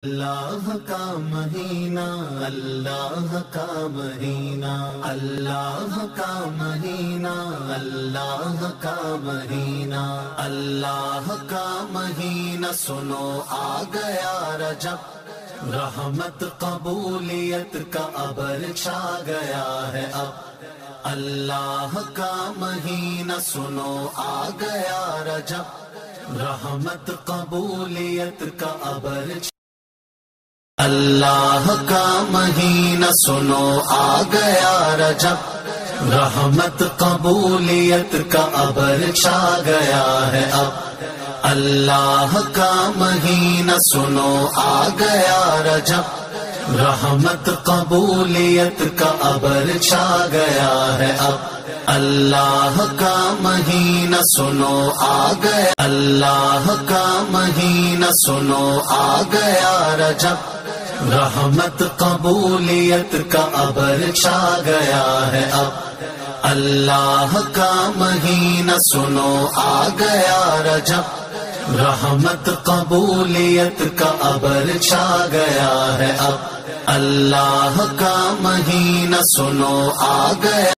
اللہ کا مہینہ، اللہ کا مہینہ، اللہ کا مہینہ، اللہ کا مہینہ، اللہ کا مہینہ، سنو آ گیا رجب، رحمت قبولیت کا ابر چھا گیا ہے اب۔ اللہ کا مہینہ، سنو آ گیا رجب، رحمت قبولیت کا ابر اللہ کا مہینہ، سنو آ گیا رجب، رحمت قبولیت کا ابر چھا گیا ہے اب۔ اللہ کا مہینہ، سنو آ گیا رجب، رحمت قبولیت کا ابر چھا گیا ہے اب۔ اللہ کا مہینہ، سنو آ گیا، اللہ کا مہینہ، سنو آ گیا رجب، رحمت قبولیت کا ابر چھا گیا ہے اب۔ اللہ کا مہینہ، سنو آ گیا رجب، رحمت قبولیت کا ابر چھا گیا ہے اب۔ اللہ کا مہینہ، سنو آ گیا۔